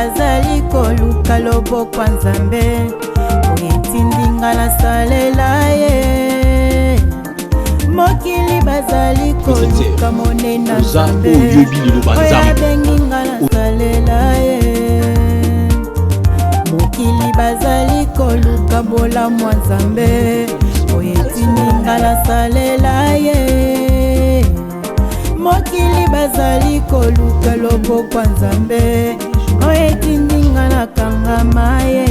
bazali koluka loboko nzambe oyetindinga na salela ye mokili bazali koluka monena nzambe oyabenginga na salela ye mokili bazali koluka bola mwa nzambe oyetindinga na salela ye mokili bazali koluka loboko nzambe oyetindinga na kangama ye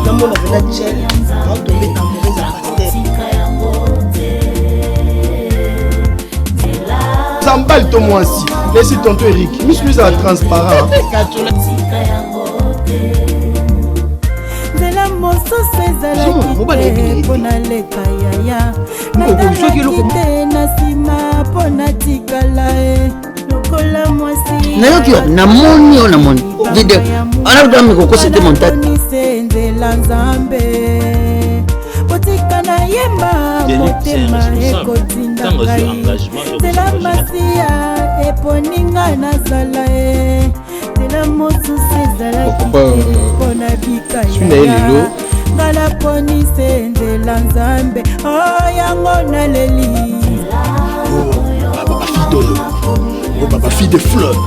namona vena tchel aotombe na mauvaise pasteur Zambal to moi aussi. Laissez tonton Eric. Monsieur est transparent. Zela moso sezalaki pona leka yaya natalaki te na sima pona tikala e lokola mwasi nayoki namoni o namoni video anakuta mikokosete montage nzela nzambe botika na yemba motema ekotinda ngai nzela masiya eponinga nazala e nzela mosusu ezalaki mpona bikaya ngala ponise nzela nzambe oyango naleli Papa fille d'olo. Oh papa fille de fleurs.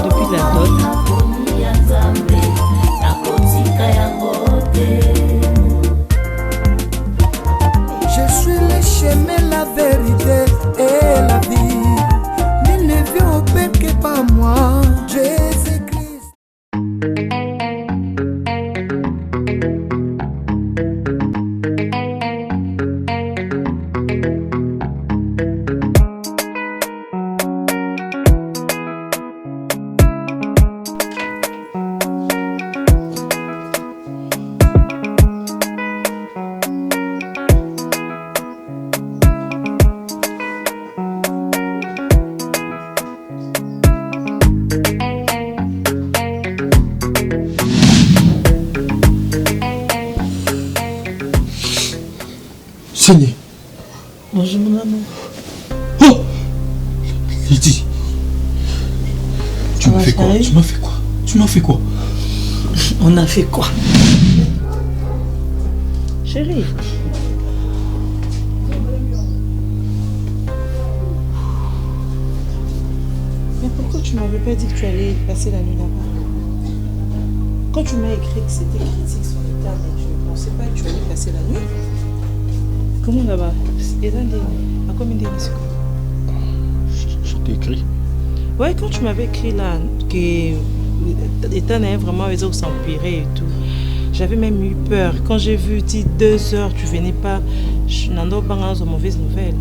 Depuis la dot je suis le chemin, la vérité et la vie. Nul ne vient au Père que par moi, Jésus-Christ. Seigneur. bonjour mon amour. Oh Lydie. Tu m'as fait quoi? chérie? Tu m'as fait quoi? Tu m'as fait quoi? On a fait quoi? Chérie. Mais pourquoi tu m'avais pas dit que tu allais passer la nuit là-bas? Quand tu m'as écrit que c'était critique sur l'état, mais je ne pensais pas que tu allais passer la nuit. Comment là-bas? À combien d'émissions? Je t'ai écrit. Ouais, quand tu m'avais écrit là, que l'état n'avait vraiment besoin de s'empirer et tout, j'avais même eu peur. Quand j'ai vu 2 heures, tu venais pas, je n'en ai pas de mauvaises nouvelles.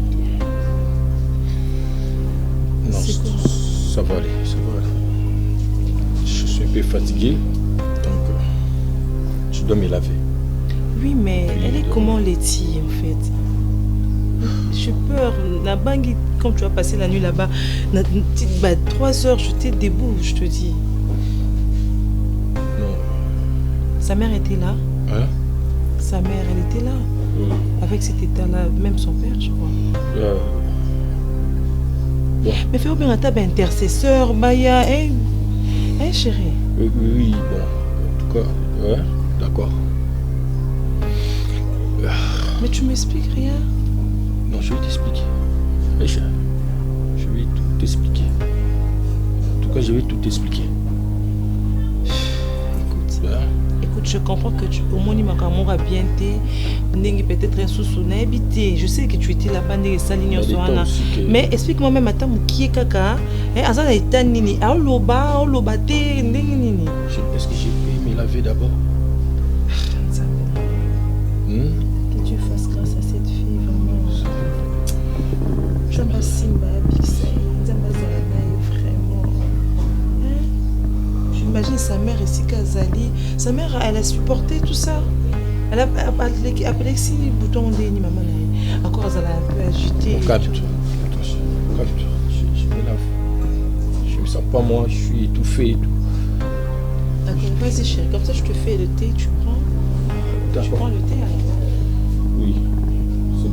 Non, ça va aller, ça va aller. Je suis un peu fatigué, donc je dois me laver. Oui, mais elle est comment Letty en fait? J'ai peur. La banque, quand tu as passé la nuit là-bas, 3 heures, j'étais debout, je te dis. Non. Sa mère était là. Hein? Sa mère, elle était là. Avec cet état-là, même son père, je crois. Bon. Mais fais bien un table intercesseur, Maya, hein, chérie. Oui, bon. En tout cas, ouais, d'accord. Mais tu m'expliques rien? Non, je vais t'expliquer. Je vais tout t'expliquer. En tout cas, je vais tout t'expliquer. Écoute, écoute, je comprends que tu au moins il m'a bien été. Peut-être un sous habité. Je sais que tu étais là-bas, mais explique-moi même à ta qui est caca. Azana est nini. Aoloba, aolobate, nini. Est-ce que j'ai pu me laver d'abord? Que Dieu fasse grâce à cette fille, vraiment. Jamba Simba, Bixay, Zamba Zalanaï, vraiment. J'imagine sa mère ici, Kazali. Sa mère, elle a supporté tout ça. Elle a appelé si bouton de ni maman. Encore, elle a un peu agité. Calme-toi. Calme-toi. Je me lave. Je me sens pas moi, je suis étouffé et tout. D'accord, vas-y chérie, comme ça je te fais le thé, tu prends. Tu prends le thé alors. Oui, c'est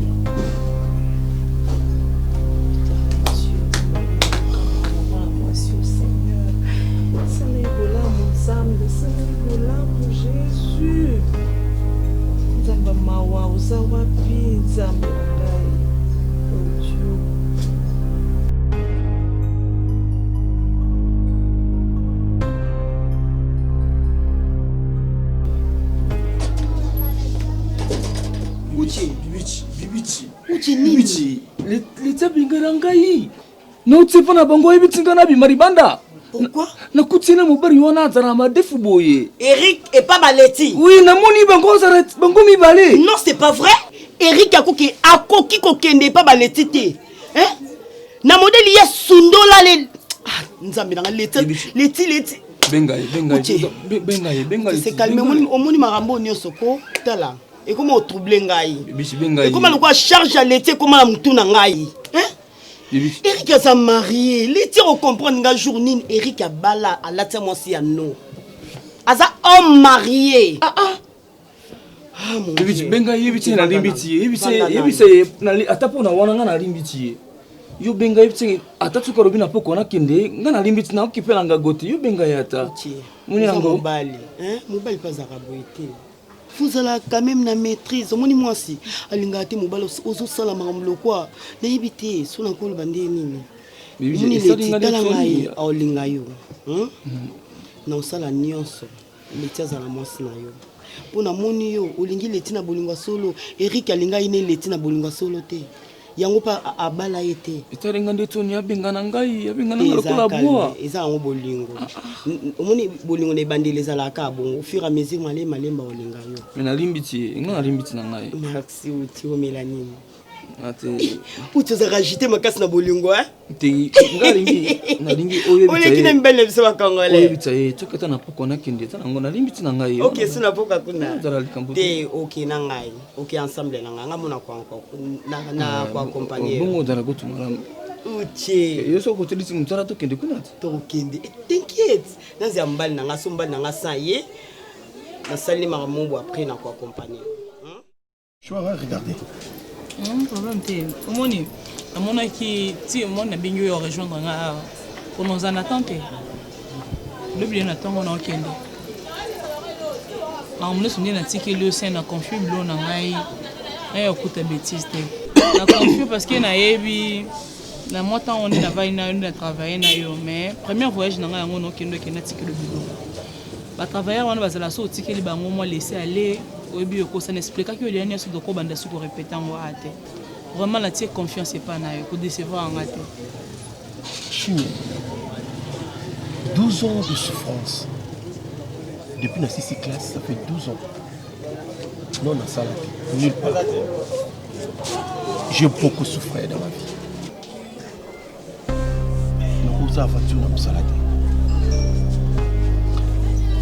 Eza bingara ngai. No tsepa na bango ebitinga na bimaribanda. Pourquoi? Na kutina mobari wana azara madefu boye. Eric et pas Baleti. Oui, na moni bango azara bango mibale. Non, c'est pas vrai. Eric akoki kokende pas Baleti te. Hein? Na modèle ya sundola le nzambe na leti. Benga. C'est calme omoni marambo nyonso ko tala. Et comment troubler ngai? Et comment le quoi charge à l'été comment la mutuna ngai? Hein? Eric a sa marié. L'été on comprend nga journée Eric a bala à la tête moi si à non. Asa homme marié. Mon Dieu. Benga yebiti na limbiti. Yebise na atapo na wana nga na limbiti. Yo benga yebiti atatu ko robina poko na kende nga na limbiti na okipela nga goti. Yo benga yata. Moni yango mobali. Hein? Mobali pas araboité. Vous allez quand même la maîtrise. Moni moi si alinga te mobali ozo sala makamlo kwa. Na yebiti so na ko bande nini. Moni le titala ngai olinga yo. Na osala nyonso. Letia za la mwasi na yo. Pona moni yo olingi leti na bolingwa solo Eric alinga ine leti na bolingwa solo te yango pa abala ete itarenga ndetoni abengana ngai lokola boa eza ngo bolingo omoni bolingo ne bandeleza la ka bon au fur et à mesure malemba olinga yo na limbiti na ngai merci uti o melanine ate uti za rajiter makasi na bolingo te ngalingi oyo ole kine mbele biso ba kongole oyo bitsaye tokata na poko na kende tana ngona limbiti na ngai OK sina poka kuna te OK na ngai OK ensemble na nga mona kwa encore na kwa accompagner bongo dara ko tumara uti yo so ko telisi mutara to kende kuna to kende t'inquiète nazi ambali na nga sombali na nga sa ye na sali marambo après na kwa accompagner je vais regarder. Problème t'es au moni à mon qui si mon a bien eu rejoindre pour nous en attendre le bien attend on a kende on me souvenir na tiki le sein na confus bleu na ngai et écoute bêtise na confus parce que na yebi na moi temps on est là-bas on a travaillé na yo mais premier voyage na ngai on kende ke na tiki le biloko ba travailler on va la so tiki li bango moi laisser aller au bio ko ça n'explique que les derniers de ko banda su ko répéter en até vraiment la tie confiance pas na yo ko décevoir en até Chimie 12 ans de souffrance depuis la 6e classe ça fait 12 ans non na sala nulle part j'ai beaucoup souffert dans ma vie na ko ça aventure na salade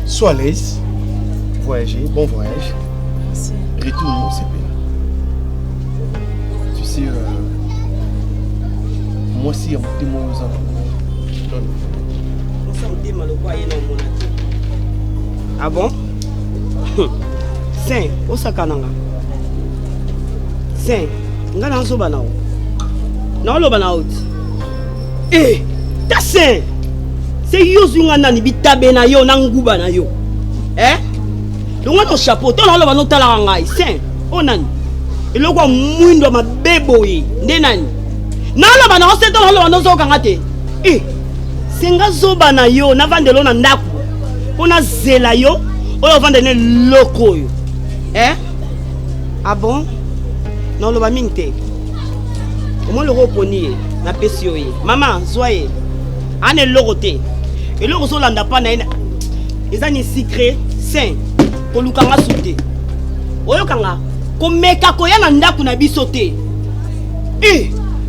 sois à l'aise voyager bon voyage. Retourne au CP. Tu sais, moi aussi, on m'a dit mon sang. Ah bon? Saint, Osaka nanga. Saint, nga na zoba nao. Na lo bana out. Eh, ta Saint. C'est yo zunga nani bitabe na yo na nguba na yo. Donc on a un chapeau, on a le talent saint, on a et le quoi mouindo ma bébé, nenani. Na la bana on sait on a le kangate. Senga zoba na yo, na vandelo na ndaku. On a zela yo, on a vandene loko yo. Ah bon? Non le ba minte. Comment le reponier na pesio ye. Maman, soyez. Ane loroté. Et le reso landa pa na ina. Ezani secret saint. Ko lukanga soute oyo kanga ko meka ko yana ndaku na biso te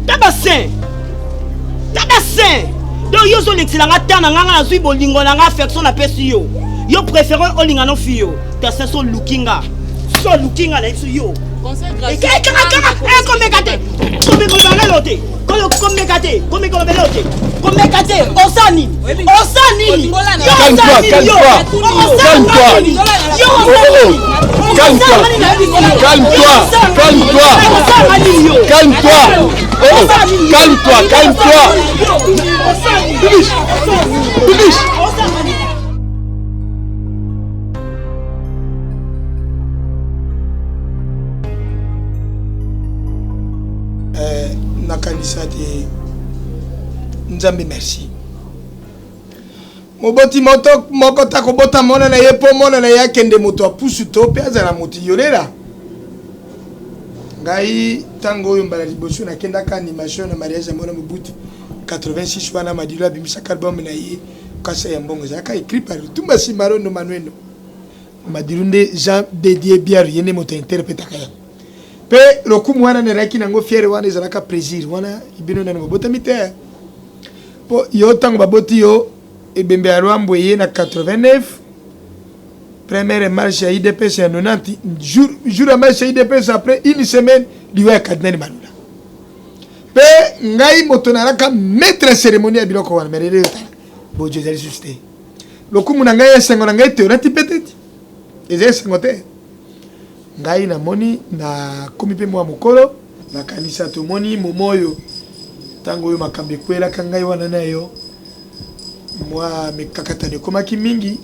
taba saint donc yo so l'excellent tana nganga na zui bolingo na nga affection na pesi yo préféré olinga no fio ta so lookinga na iso yo et ko mekate osani calme-toi. nakanisa te nzambe merci moboti moko takobota mona na ye po mona na ye akende moto apusu to mpe azala moto yolela ngai tango oyo mbala liboso nakendaka animation na mariage ya mwana mobutu 86 wana madilo abimisaka album na ye kasa ya mbongo ezalaka écrit par Tumba Simarondo Manueno madilo nde Jean Dédié Biar ye nde moto interprétaka yango mpe lokumu wana neraki nango fiere wana ezalaka plaisir wana ibino nano bobotami te po yo ntango baboti yo ebembe ya Rwambo ye na 89 première marche ya IDPS ya 90 jour ya marche ya IDPS après une semaine liwa ya Kardinal Malula pe ngai moto nalaka maître cérémonie ya biloko wana merele yotala bojo ezali susu te lokumu na ngai esengo na ngai teorati peut-être ezali esengo te ngai namoni nakomi mpe mwa mokolo nakanisa tomoni momo oyo ntango oyo makambo ekwelaka ngai wana na yo mwa mikakatano ekomaki mingi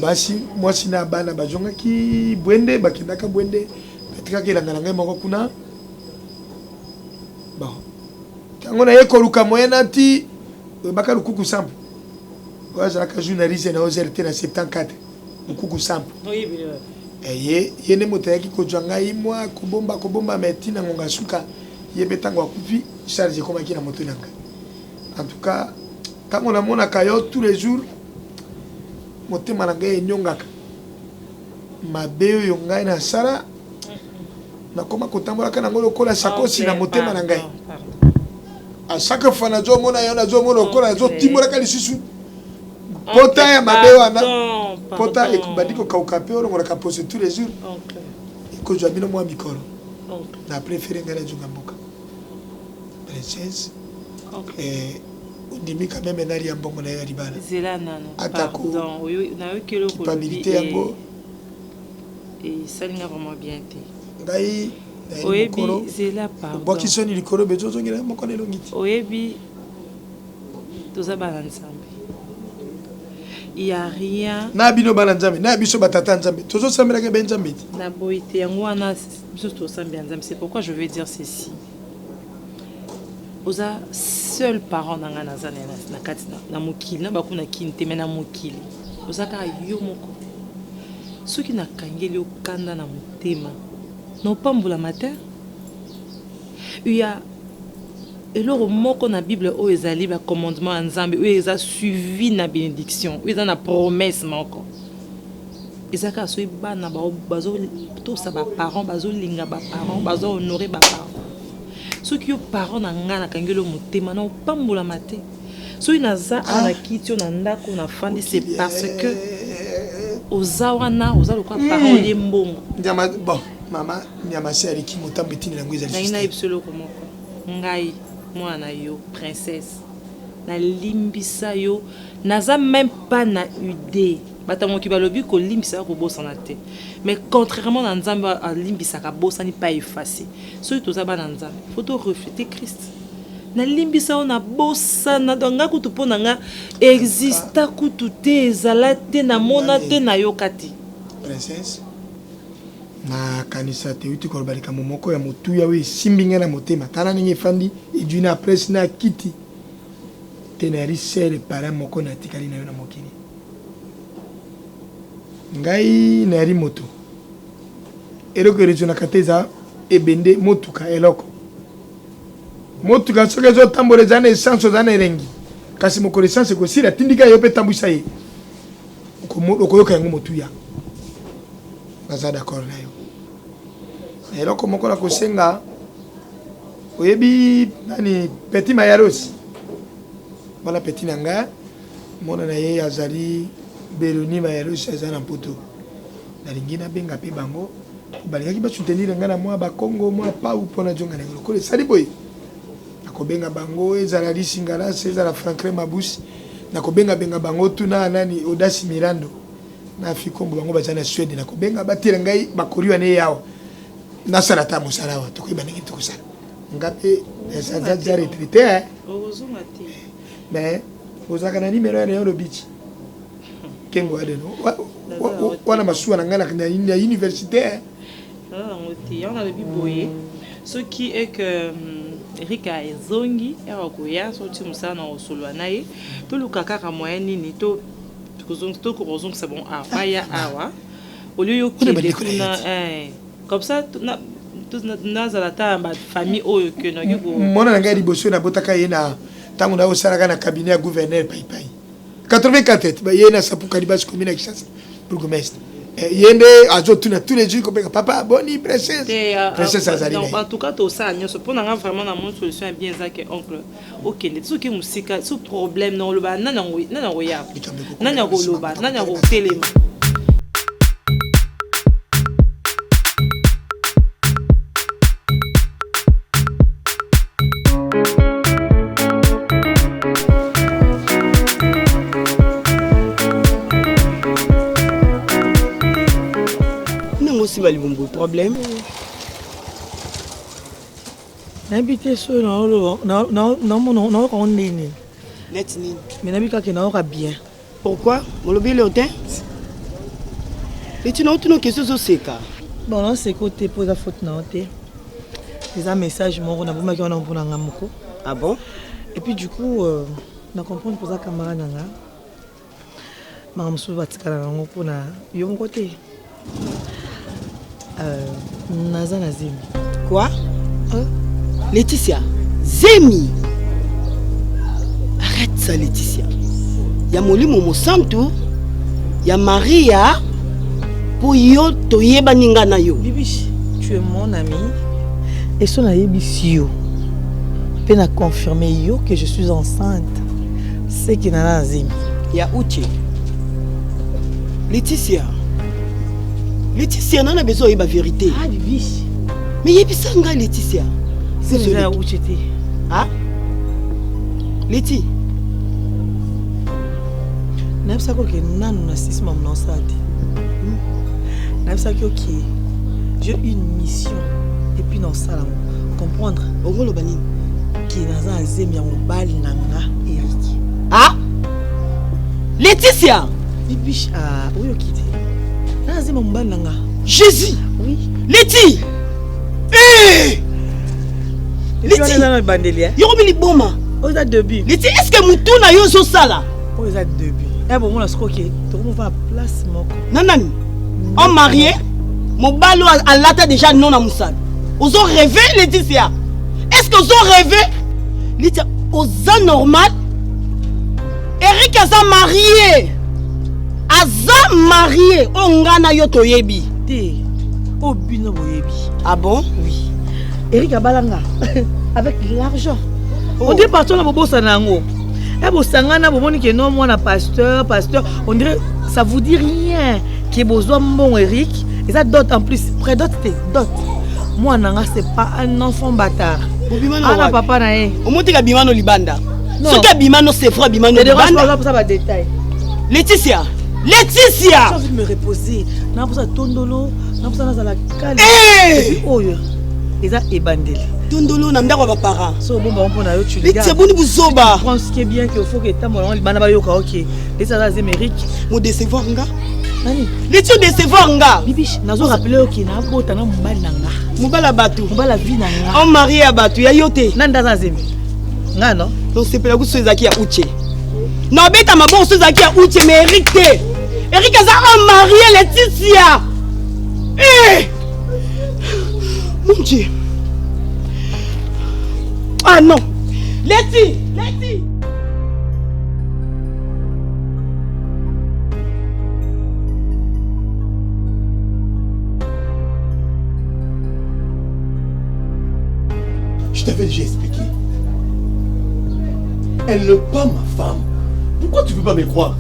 basi mwasi na bana bazongaki bwende bakendaka bwende batikaka elanga na ngai moko kuna bon ntango naye koluka moyen nati oyebaka lukuku sampo oyo azalaka journaliste na OZRT na 74 lukuku sampo ye nde moto ayaki kozwa ngai mwa kobomba me ntina ngonga suka ye mpe ntango akufi charge ekomaki na moto na ngai en tout cas ntango namonaka yo tous les jours motema na ngai enyongaka mabe oyo ngai nasala nakoma kotambolaka nango lokola sakosi na motema na ngai a chaque fois nazomona yo nazomona lokola nazotimbolaka lisusu pota ya mabe wana pota ekobandi kokauka mpe olongolaka pose tous les jours ekozwa bino mwa mikolo na préféré ngai nazonga mboka princesse ondimi quand même enali ya mbongo na yo ya libala atako culpabilité yango esalinga vraiment bien te ngai oyebi zela pardon bwaki soni likolo be tozongela moko na elongi te oyebi toza bana nzambe il y a rien na bino bana nzambe na biso batata nzambe tozosambelaka be nzambe te na boyi te yango wana biso tosambela nzambe. C'est pourquoi je vais dire ceci. Oza seul parent nanga naza na kati na mokili na bakuna kinte mais na mokili oza ka yo moko soki nakangeli okanda na motema na opambola matin il y a eloko moko na Bible oyo ezali ba commandement ya Nzambe oyo eza suivi na bénédiction oyo eza na promesse moko ezaka so bana bazo tosa ba parents bazolinga ba parents bazo honorer ba parents. Ceux qui ont parents na ngana kangelo motema na opambola mate so inaza ana kiti na ndako na fandi c'est parce que ozawana ozalo kwa parents yembongo ndiama bon mama ndiama seri ki motambe tini na ngweza juste na ibsolo komoko ngai mwana yo princesse na limbisa yo naza même pas na idée batango ki balobi ko limbisa ko bosana te mais contrairement à Nzambe à limbisa ka bosani pas effacé so to za bana Nzambe faut to refléter Christ na limbisa on a bosana donga kutu pona nga exista kutu te ezala te na mona te na yokati princesse na kanisa te uti ko balika momoko ya motuya we simbinga na motema tana ninge fandi iduna presse na kiti teneri sele para moko na tikali na yo na mokili ngai nari moto eloko erezo na kateza ebende motuka eloko motuka soki ezotambola eza na essence oza na elengi kasi mokolo essence ekosila tindika yo mpe tambwisa ye okoyoka yango motuya naza d'accord na yo eloko moko na kosenga oyebi nani Petit Mayarosi mwana Petit na nga mona na ye azali Beloni Mayarosi aza na mpoto nalingi nabenga mpe bango balingaki basoutenir nga na mwa bakongo mwa pau mpona zonga na yango lokola esali boye nakobenga bango ezala Lisingalasi ezala Franklin Mabusi nakobenga bango tuna nani Odasi Mirando na Fikombo bango baza na Suède nakobenga batela ngai bakori wana yawa nasala ta mosala awa tokoyeba ndenge tokosala nga mpe ezaza retraité mais ozalaka na nimero yana yo lobiti kengo adeno wana masuwa na ngai na université on a le biboye ce qui est que Erika ezongi erakoya sorti musana na osolwa naye to lukaka moyen nini to kozongi c'est bon ah baya awa au lieu yo kile kuna Comme ça, nazala ta famille oyo que no yugo. Mona nanga liboso na botaka yena tango na osala na cabinet ya gouverneur pai. 84 ba yena sapu kalibas commune Kinshasa bourgmestre. Yende azotuna tous les jours comme papa boni princesse. Princesse Azali. En tout cas to ça nyoso pour nanga vraiment na mon solution bien ça que oncle. OK, ne tsoki musika, ce problème non lo ba nana ngoya. Nana go lo ba, nana go telema. Si va le problème. N'habitez sur non mais n'habitez que non bien. Pourquoi? Mon lobby le teint. Et tu n'as aucune question sur ces cas. Bon non c'est côté pose la faute non té. Les messages mon on a pas qu'on a pour n'amoko. Ah bon? Et puis du coup na comprendre pour ça camarade nanga. Maman sou batikala ngo pour na yo côté. Nazana Zemi. Quoi? Laetitia. Zemi. Arrête ça, Laetitia. Y'a Molimo Mosantu. Y'a Maria. Pour yo toyeba ninga na yo. Bibiche, tu es mon ami. Et son ayebisio. Peine à confirmer yo que je suis enceinte. C'est qui n'a Zemi. Y'a Uche. Laetitia. Laetitia, on a besoin de la vérité. Ah, Bibi. Mais il y a besoin de Laetitia. C'est ça où tu étais. Ah? Laetitia. Je ne sais pas si je suis j'ai une mission. Et puis dans ça, comprendre. Qui est dans un zémi en bal nanga Eric. Ah? Laetitia. Bibi, ah, où est-ce que Jésus. Oui. Leti. Eh. Leti. Yorobili boma. Aux a début. Leti, est-ce que mutu na yo zo sala? Aux a début. Eh bon, on a scroqué. Donc on va place moko. Nanani. On marié. Mon balo a lata déjà non à Moussal. Os ont rêvé Laetitia. Est-ce que os ont rêvé? Laetitia, os normal. Eric a marié. Aza marié, ongana yo toyebi. Té, obino boyebi. Ah bon? Oui. Eric Abalanga, avec l'argent. On dit partout là bobo sanango. Eh bo sangana bo moni que non moi na pasteur. On dirait ça vous dit rien. Qui besoin bon Eric. Et ça dot en plus. Près dot té dot. Moi nanga c'est pas un enfant bâtard. Ah papa na eh. Au moins tu bimano libanda. Ce que bimano c'est frère bimano libanda. Pour ça va détail. Laetitia. Laetitia! J'ai envie de me reposer. Je n'ai pas tondolo, je n'ai pas la calme. Eh! Oh, ils ont ébandé. Tondolo, je n'ai pas de parents. So bon, on a eu tu les gars. C'est bon, vous soba. Je pense qu'il est bien qu'il faut que tu aies mon nom. Ok. Les Alazes Amérique. Mon décevoir, nga. Nani? Les tu décevoir, nga. Bibiche, je vais rappeler qu'il y a un beau temps. Mobala Batu. Mobala vie nanga. On marie à Batu. Ya yote. Nanda Zazemi. Nga non? Donc c'est pour la goutte Sozaki à Uche. Non, mais tu as ma bonne Sozaki à Uche, mais Eric t'es. Eric a marié Laetitia. Eh! Mon Dieu. Ah non. Leti. Je t'avais déjà expliqué. Elle n'est pas ma femme. Pourquoi tu ne peux pas me croire?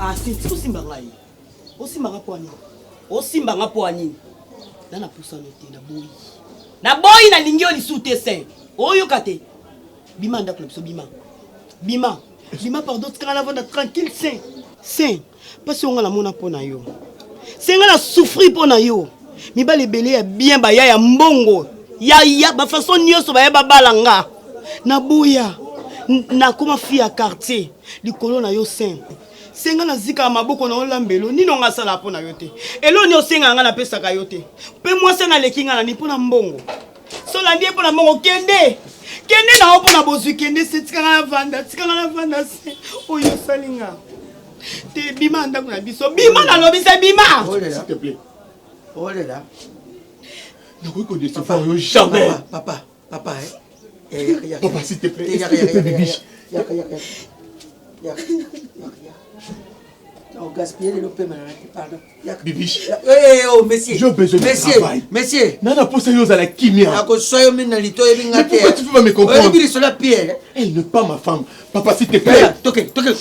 Ah, c'est aussi marraille. Aussi marapoani. Aussi marapoani. Nana poussa noté na boy. Na boy na lingio li soute saint. Oyo kate. Bima nda club so bima. Bima pardon, tu kana vendre tranquille saint. Saint. Parce qu'on a la mona pona yo. C'est nga la souffrir pona yo. Mi ba le belé ya bien ba ya mbongo. Ya ba façon nyoso ba ya balanga. Na boya. Na kuma fi à quartier. Likolo na yo saint. Senga na zika maboko na olambelo nino nga sala pona yote. Elo ni osenga nga na pesa ka yote. Pe moi senga lekinga na ni pona mbongo. So la ndie pona mbongo kende. Kende na opona bozu kende setika na vanda, tika na vanda se. Oyo salinga. Te bima ndako na biso. Bima na lobi c'est bima. S'il te plaît. Oh là là. Jamais. Papa. Papa, s'il te plaît. S'il te plaît, Bibiche. On gaspille le paiement, pardon. Bibiche. Oh, monsieur. J'ai besoin de travail. Monsieur. Nana pour ça, à la kimia. Mais pourquoi tu peux pas me comprendre? Elle n'est pas ma femme. Papa, s'il te plaît. Toque.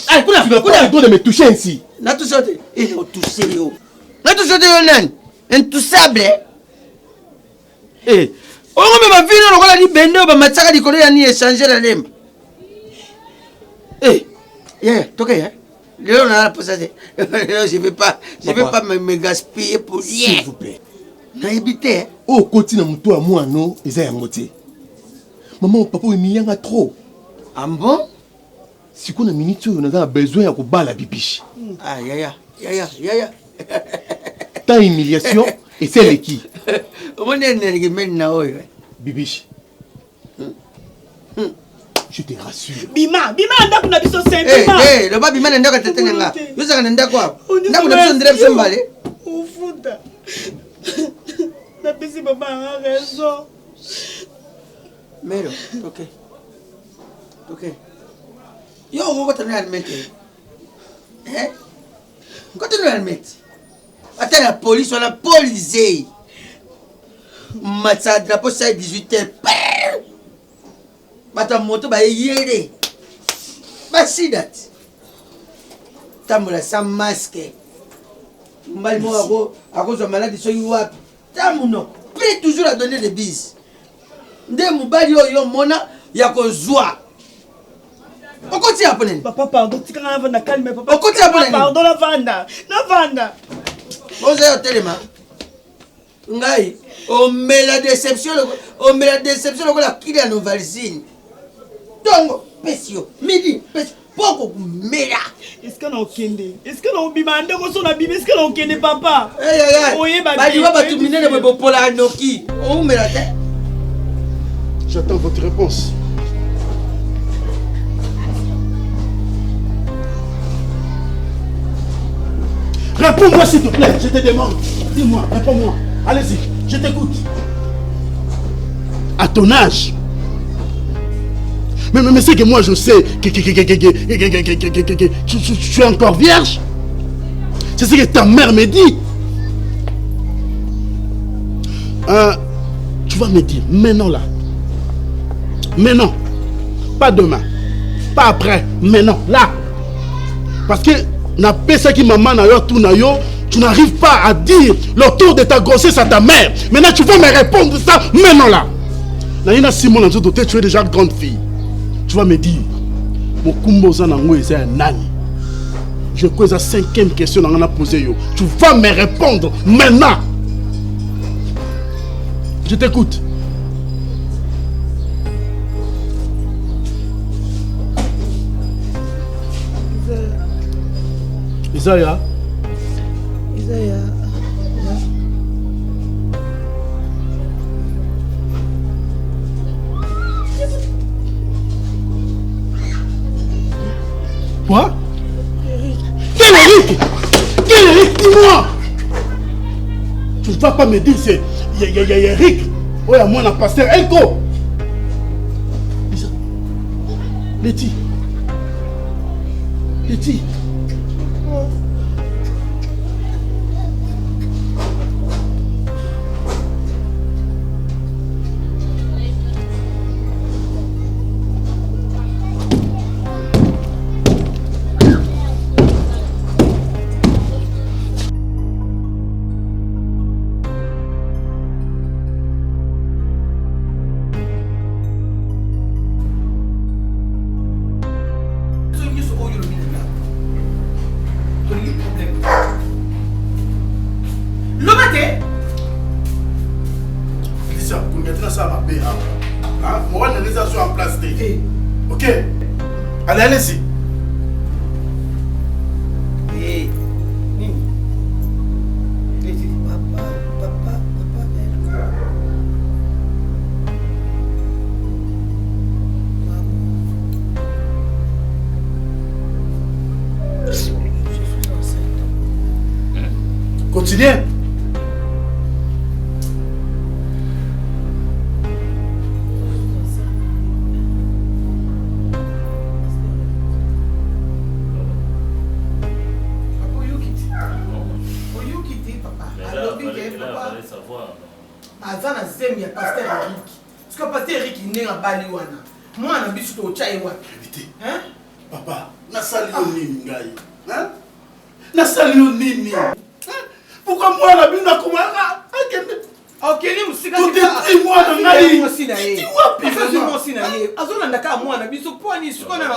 Allez, tu n'as pas le droit de me toucher ainsi. N'a tout sauté. Il a touché. N'a tout sauté, intouchable. Eh. On va me faire le rôle de Bendo, ma matsaka di Corée ni échanger la lemme. Eh. Toque, hein. Léon a posé. Je vais pas me gaspiller pour rien. S'il vous plaît. Na évité. Oh, continue mon toi moi non, ils ont moté. Maman, papa est mis en trop. Ah bon? Si qu'on a minute, on a besoin de battre la bibiche. Ah, ya. Ta humiliation et celle qui. On est maintenant. Bibiche. Je te rassure. Bima ndako na biso c'est bima. Le ba bima ndako tetenga. Yo saka ndako hapo. Ndako na biso ndire biso mbale. Ufuta. Na pesi baba a raison. Mero, ok. Yo on va admettre. Quand tu admettre. Attends la police, on a police. Matsa drapeau ça 18h. Bata moto ba yere. Ba see that. Tamula sans masque. Mbali mo ako zo malade so yiwa. Tamuno. Prêt toujours à donner des bises. Nde mubali yo mona ya kozwa. Okoti aponene. Papa pardon, tika na vanda calme papa. Okoti aponene. Pardon na vanda. Oza yo telema. Ngai, on met la déception la kili ya Novalzine. Tongo, pesio, midi, pesio, poko mela. Est-ce que na okende? Est-ce que na obima ndeko so na bima? Est-ce que na okende papa? Oye badi wa batu minene bo pola noki. O mela te. J'attends votre réponse. Réponds-moi s'il te plaît, je te demande. Dis-moi, réponds-moi. Allez-y, je t'écoute. À ton âge. Mais c'est que moi je sais que tu es encore vierge. C'est ce que ta mère me dit. Tu vas me dire, maintenant là. Maintenant. Pas demain. Pas après. Maintenant, là. Parce que na pesa qui maman na yo tout na yo, tu n'arrives pas à dire le tour de ta grossesse à ta mère. Maintenant tu vas me répondre ça maintenant là. Naina Simon na doté tu es déjà grande fille. Tu vas me dire mon kumbo za nango est un nani. Je pose la 5e question na posé yo. Tu vas me répondre maintenant. Je t'écoute. Isaiah. Quoi? Quel Eric? Quel Eric? Dis-moi. Tu ne vas pas me dire c'est Eric. Oui, à moi, la pasteur Elko. Letty. Ok. Allez-y. Continuez. aza na zemi ya pasteur Eric parce que pasteur Eric ndenge abali wana mwana biso totya ye wapi papa nasali yo nini ngai nasali yo nini pourquoi mwana bino akomaka akende okende musika todetruire mwana ngai mosi na ye azolanda kaka mwana biso poni sikona na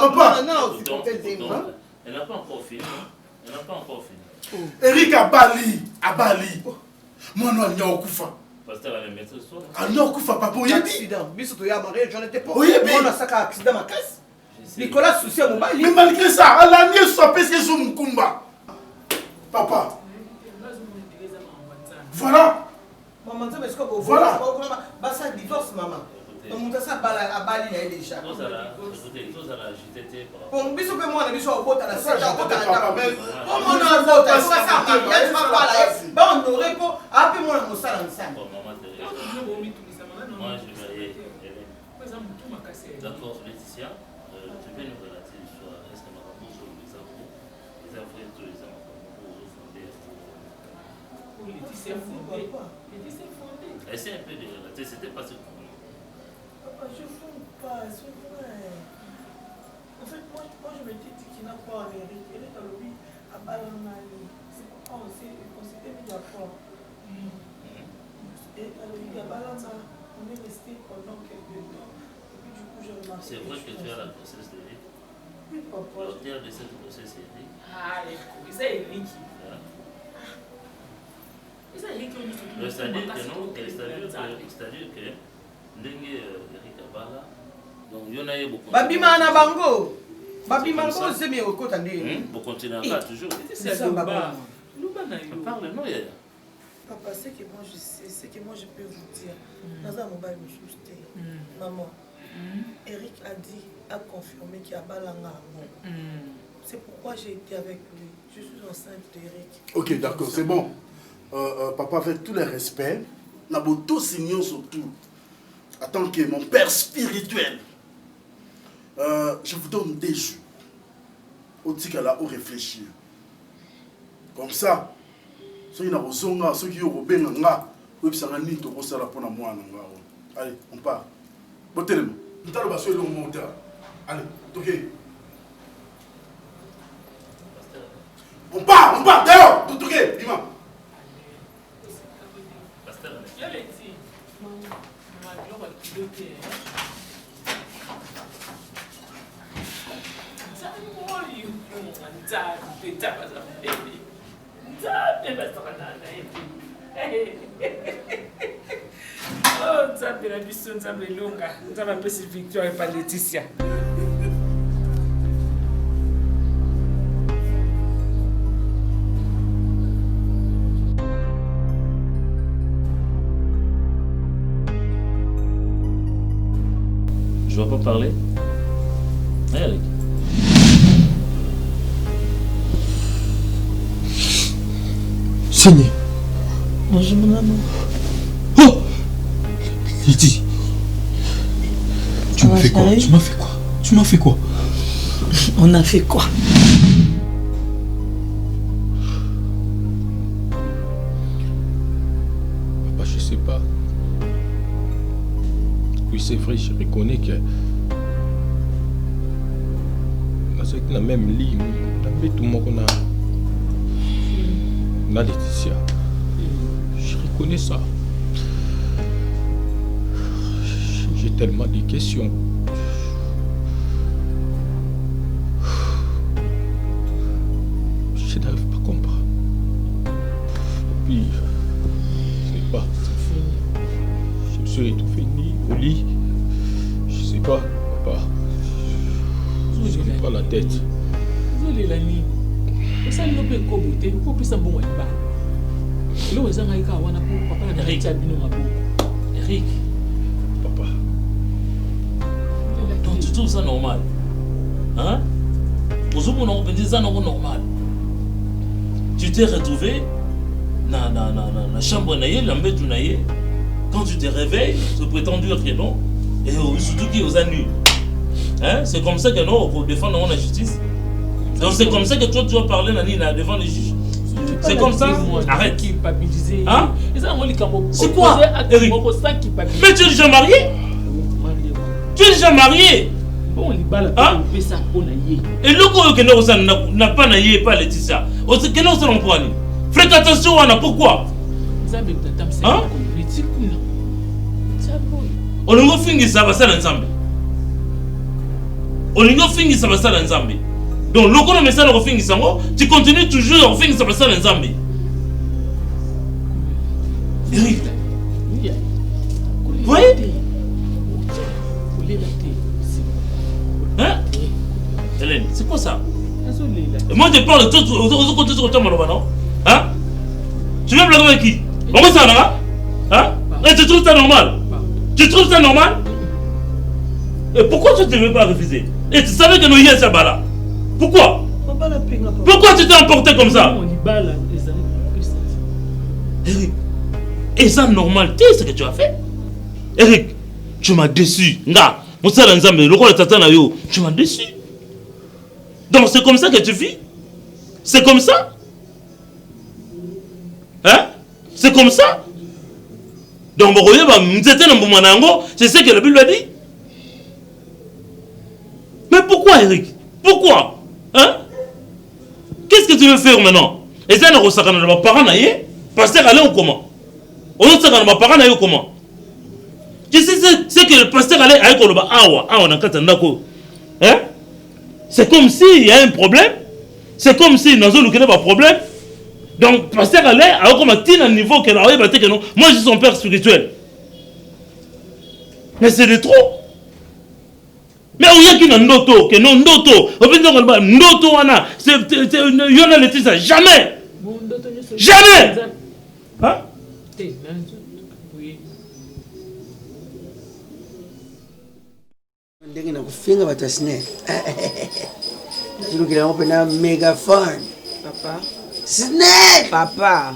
Elle n'a pas encore fini. Elle n'a pas encore fini. Eric abali mwana anya okufa Pasteur allait mettre ça. anya okufa papa oyebi accident biso to ya mariage j'en étais pas oyebi mwana saka accident makasi Nicolas souci à mobile mais malgré ça alani soit parce que son mukumba papa voilà maman ça mais ce que vous voilà bah ça divorce maman donc ça abali na déjà Tout ça là, j'étais bon biso pe mwana biso obota na ça obota na papa on mona obota ça ça ya tu vas pas là ba on aurait pas après mwana mosala ensemble moi je vais d'accord Laetitia tu peux nous relater sur est-ce que ma maman sur les affaires tous les ans pour Laetitia fondé essaie un peu de relater c'était pas ce Je ne fonde pas, c'est vrai. En fait, moi je me dis qu'il n'a pas en Eric. Elle est dans le lit à Balanani. C'est pourquoi on s'était mis d'accord. Et dans le lit à Balana, on est resté pendant quelques temps. Et puis du coup, j'ai remarqué. C'est vrai que tu as la grossesse d'Eric. Oui, papa. L'auteur de cette grossesse est Eric. Ah, c'est Eric. C'est-à-dire que ndenge Eric abala donc yona ye beaucoup babima na bango zemi okota ndenge pour continuer encore toujours c'est ça baba parle non yaya Papa, ce que moi je sais, ce que moi je peux vous dire, dans un mobile maman, Eric a dit, a confirmé qu'il y a Balanga. C'est pourquoi j'ai été avec lui. Je suis enceinte d'Eric. Ok, d'accord, c'est bon. Papa, avec tout le respect, Naboto Signon surtout, en tant que mon père spirituel, je vous donne des jours. Au Tikala, au réfléchir. Comme ça, ceux qui n'ont pas zonga, ceux qui ont pas benga, oui, ça n'a ni to ko sala pona moi nanga. Allez, on part. Botelem. Nous allons passer le monteur. Allez, OK. On part dehors, tout OK, Dima. Pasteur. Oh, nzambe na biso nzambe elonga nzambe apesi victoire epa Laetitia. Je ne vais pas parler. Eric. Seigneur. Bonjour mon amour. Oh Lydie. Tu m'as fait quoi? Tu m'as fait quoi? Tu m'as fait quoi? On a fait quoi? Papa, je sais pas. Oui, c'est vrai, je reconnais que dans le même lit, tout le monde a Laetitia. Je reconnais ça. J'ai tellement de questions. Je n'arrive pas à comprendre. Et puis, je sais pas. Je me suis étouffé au lit. Je sais pas, papa. Je n'ai pas la tête. Zole la nini. Esa lope ko bote ko pisa bon wa ba. Lo weza ngaika wana ko papa na Eric abino maboko. Eric. Papa. Donc tu trouves ça normal? Hein? Pour vous, on dit ça normal. Tu t'es retrouvé na chambre na ye, l'ambetu na ye. Quand tu te réveilles, se prétend dire que non, et surtout qui aux annuls. Hein? C'est comme ça que non, pour défendre la justice. Donc c'est comme ça que toi tu dois parler devant les juges. C'est comme ça. Arrête. Hein? C'est quoi, Eric? Mais tu es déjà marié? Tu es déjà marié? Hein? Et le coup que n'a pas naïe pas Laetitia. On sait que nous sommes en faites attention, pourquoi? Hein? On a fini ça va ça ensemble. On a fini ça va ça ensemble. Donc le coup de message on finit ça, tu continues toujours on finit ça va ça ensemble. Eric. Oui. Hein? Hélène, c'est quoi ça? Moi je parle de tout aux côtés sur le temps non? Hein? Tu veux blaguer avec qui? Comment ça là? Hein? Et tu trouves ça normal? Tu trouves ça normal? Et pourquoi tu ne veux pas refuser? Et tu savais que nous y sommes là. Pourquoi? Pourquoi tu t'es emporté comme ça? Eric, et ça normal, tu sais ce que tu as fait? Eric, tu m'as déçu. Tu m'as déçu. Donc c'est comme ça que tu vis? C'est comme ça? Hein? C'est comme ça? Donc c'est ce que la Bible a dit. Mais pourquoi, Eric? Pourquoi? Hein? Qu'est-ce que tu veux faire maintenant? Et ça, on a parents pasteur allait ou comment? On a parents comment? Tu sais c'est que le pasteur allait avec le hein? C'est comme s'il y a un problème. C'est comme si dans un pas problème. Donc pasteur allait à un niveau que là, moi je suis son père spirituel. Mais c'est de trop. Mais il y a qui n'a ndoto, que non ndoto. Au fait ndoto wana, c'est yona le tisa jamais. Jamais. Hein? Ndenge na kufinga batasine. Ndio kile hapo na mega fan. Papa. Snake. Papa.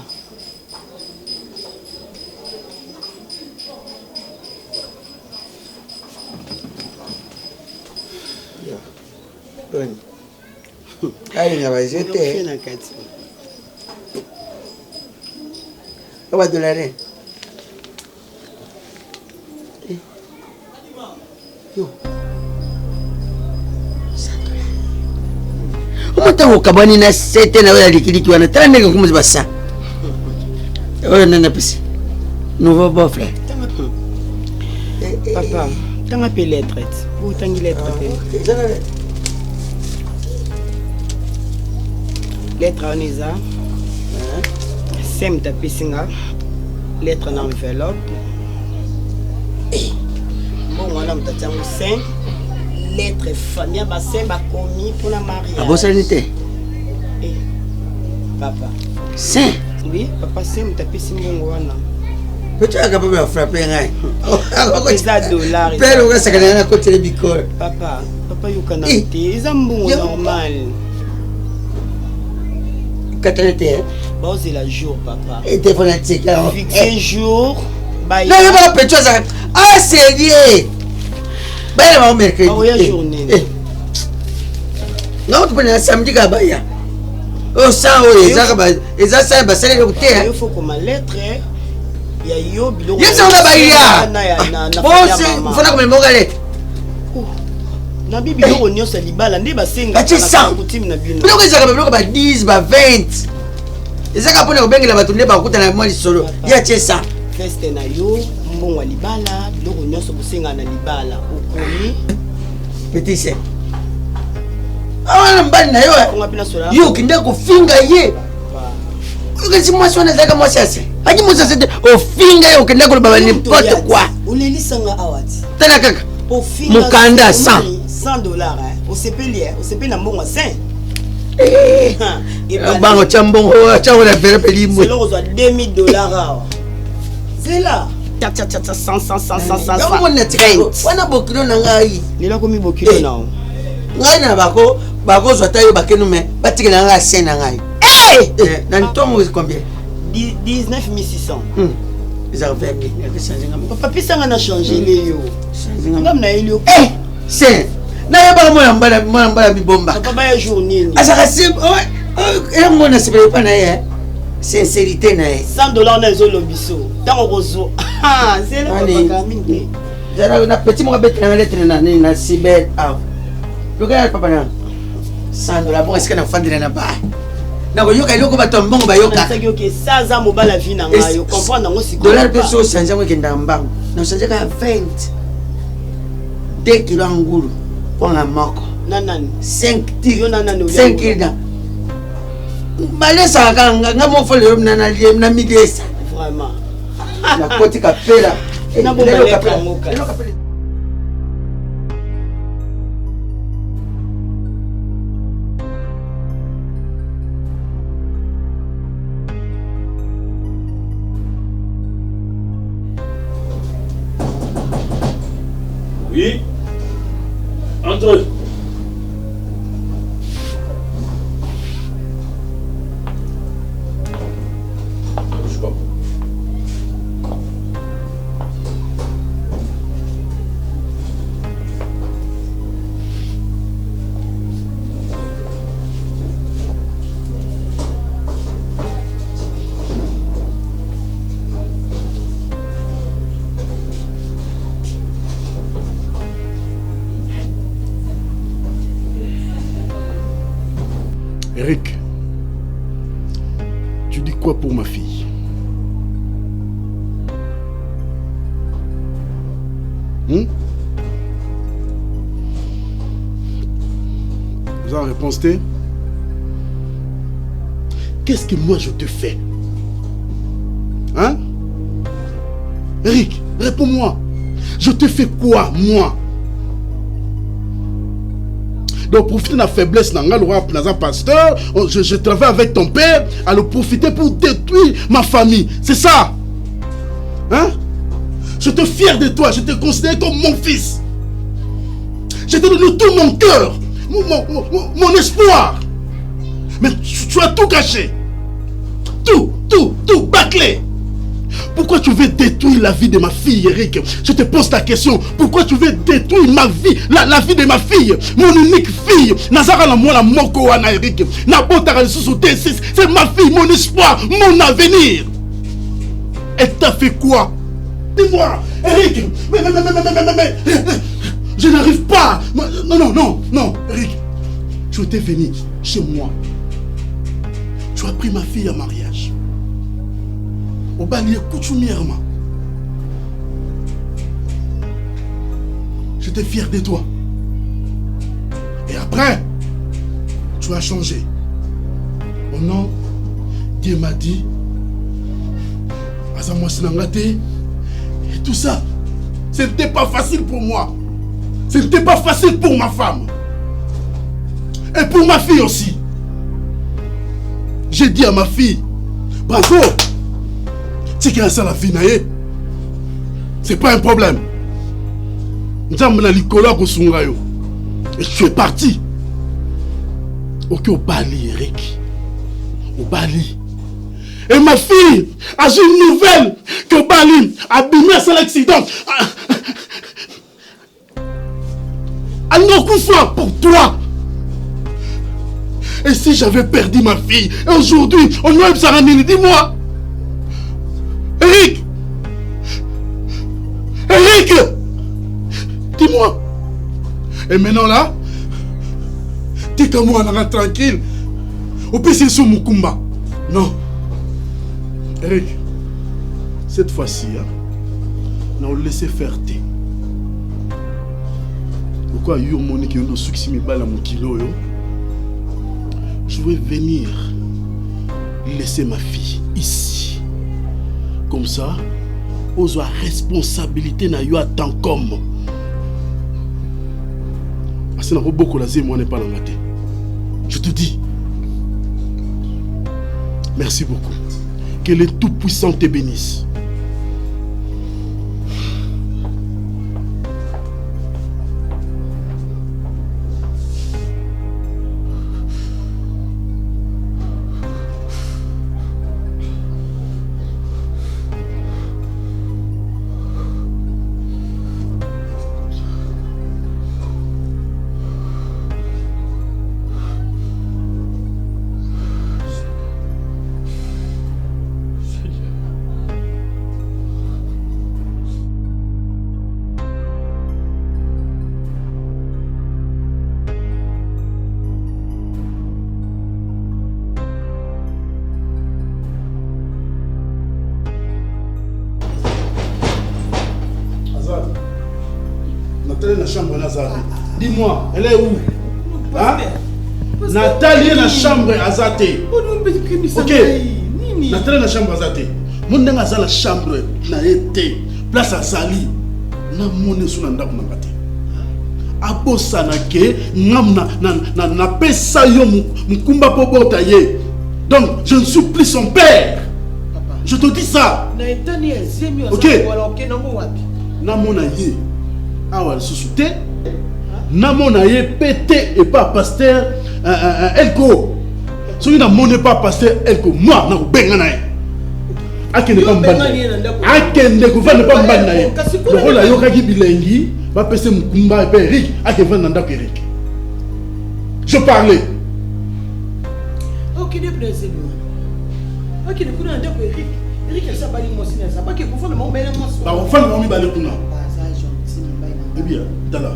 Bon. Allez, on va jeter. On va dollarer. Yo. Umata ukabani na sete na wewe likiliki wana tande kumzi basa. Wewe nana pesi. Nouveau beau-frère. Papa, tanga pe lettre. Vous tangi lettre. Lettre en isa. Sem ta pisinga. Lettre en enveloppe. Bon, on a un 5 lettres famille bassin ba commis pour la mariage. Ah bon ça n'était. Papa. Saint. Oui, papa c'est un tapis simbongo wana. Peut-être capable de frapper ngai. $. Père on ça kana côté le bicol. Papa yo kana te, izambongo normal. Katalete. Bon c'est la jour papa. Et téléphone là. Fixé jour. Non, il va pas ça. Ah, sérieux. Ben, on va mercredi. Oh, il y a journée. Non, tu peux aller samedi Gabaya. Oh, ça, oui, ça, ça, ça, le côté. Il faut que ma lettre, il y a yo bilo. Il y a ça, Gabaya. Bon, c'est, il faut que me mogale. Na bibi yo nyo sa libala ndi basenga na kutim na bino. Bilo que ça ka ba 10 ba 20. Ezaka pona ko bengela batunde ba kuta na mwa lisolo. Ya tie ça. Feste na yo mbongo libala biloko nyonso bosenga na libala okomi petit c'est awana mbali na yo yo kinda kofinga ye ukasi mwasi wana zaka mwasi ase aji mwasi ase ofinga yo kinda ko baba n'importe quoi ulelisanga awati tala kaka ofinga mukanda $100 osepeli na mbongo 5 bango chambongo chawo la vere pelimwe c'est l'euro $2000 awa c'est là 100 wana bokilo na ngai lelo komi bokilo na ngai na bako zwa tayo bakenu me batikela ngai sen na ngai na ntongo combien 19 600. Ils ont fait changer. Papa, puis ça a changé les yo. Comme na elio. Eh, c'est. Na yaba moi mi bomba. Papa ba journée. Azaka c'est et moi na c'est pas na sincérité na. $100 na zo lobiso. Tango bozo. Ah, c'est le papa Kamine. Zara na petit mo bête na lettre na Sibet. Ah. Regarde papa na. $100 bon est-ce que na fandira na ba. Na ko yoka iloko batombongo ba yoka. C'est que ça za mobala vie na ngayo. Comprendre ngo si dollar peso changer ngo kenda mbango. Na changer ka 20. 2 kilo ngulu. Kwa moko. Nanani. 5 kilo nanani. 5 kilo. Balesa kanga ngamo fole na lié na midesa. Vraiment. Na koti kapela. Na bomba kapela ngoka. Oui. Entre. Bouge pas. Eric, tu dis quoi pour ma fille? Vous avez réponse T? Qu'est-ce que moi je te fais? Hein? Eric, réponds-moi. Je te fais quoi, moi? Donc profiter de la faiblesse, pasteur, je travaille avec ton père, à le profiter pour détruire ma famille. C'est ça. Hein? Je te fier de toi, je te considère comme mon fils. Je te donne tout mon cœur, mon espoir. Mais tu as tout caché. Tout bâclé. Pourquoi tu veux détruire la vie de ma fille, Eric? Je te pose la question. Pourquoi tu veux détruire ma vie, la vie de ma fille, mon unique fille? Nazara la moi la moko wana, Eric. C'est ma fille, mon espoir, mon avenir. Elle t'a fait quoi? Dis-moi, Eric. Mais, je n'arrive pas. Non, Eric. Tu étais venu chez moi. Tu as pris ma fille à mariage. Au balier coutumièrement. J'étais fier de toi. Et après, tu as changé. Oh non, Dieu m'a dit, et tout ça, ce n'était pas facile pour moi. Ce n'était pas facile pour ma femme. Et pour ma fille aussi. J'ai dit à ma fille, bravo. Ça la vie c'est pas un problème. Et tu es parti. Ok, au Bali, Eric. Au Bali. Et ma fille a eu une nouvelle que Bali a abîmé à l'accident. Un coup fort pour toi. Et si j'avais perdu ma fille, et aujourd'hui, on ne peut pas dis-moi. Eric! Dis-moi! Et maintenant là, t'es comme moi, on est tranquille. Au pire, c'est sur Mukumba. Non. Eric, cette fois-ci, on va laisser faire thé. Pourquoi il y a un qui a succès à mon kilo? Je vais venir laisser ma fille ici. Comme ça, aux responsabilité na yo tant comme. Parce que na beaucoup la moi n'est pas dans la tête. Je te dis. Merci beaucoup. Que le Tout-Puissant te bénisse. Nathalie dans la chambre Nazaré. Dis-moi, elle est où? Hein? Nathalie dans la chambre Azate. Ok. Nathalie dans la chambre Azate. Mon dans la chambre na été. Place à Sali. Na monnaie sous nanda kuna kate. Abosa na ke ngam na pesa yo mukumba pobota ye. Donc je ne suis plus son père. Je te dis ça. Ok. Namona ye. Awa susute. Namona ye pété et pas pasteur Elko. Si vous n'avez pas pasteur Elko, moi, na benga na ye. Akende pas mbana. Akende ko vanda pas mbana ye. Le rôle ayo kaki bilengi, ba pese mukumba et Eric, akende vanda ndako Eric. Je parlais. Ok, ne plaisez moi. Ok, ne kuna ndako Eric. Eric elle s'appelle Mosina, ça pas que vous faites le monde belle moi. Ba on fait le monde bale kuna. Eh bien, dala.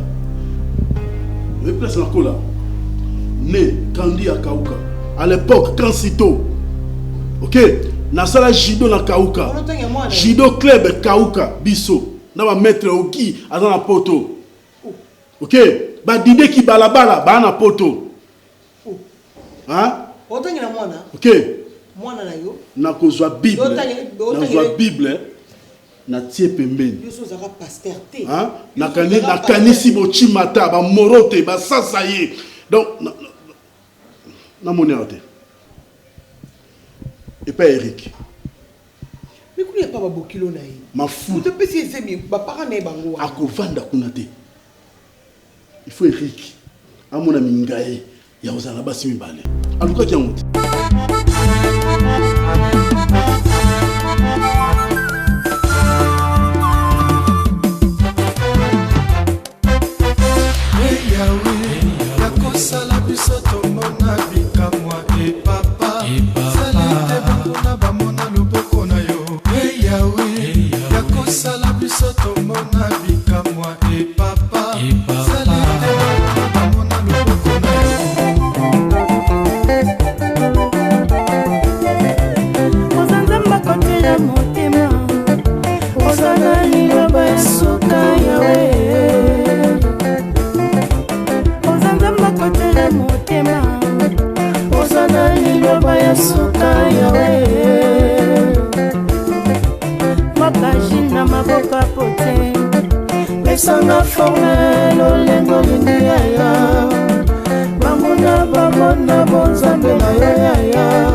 Le place la cola. Né Kandi à Kauka. À l'époque, quand Sito. Ok? Na sala Jido na Kauka. Jido club Kauka biso. Na ba mettre oki à na poto. Ok? Ba dide ki balabala ba na poto. Hein? Ok. Mwana na yo. Na kozwa Bible. Na kozwa Bible. Na tie pembeni. Yo so zaka pasteur te. Hein? Na kanisi bochimata ba morote ba sasaye. Donc na monnaie à et pas Eric. Mais il n'y a pas de kilo naï. Ma fou. Tu peux essayer de parents ne bango. Ako vanda kunate. Il faut Eric. À mon ami Ngaye, il y a osana basi mi balé. En tout cas qui a honte. Sanga formel olengo lindia ya Bamona bonzambe na ya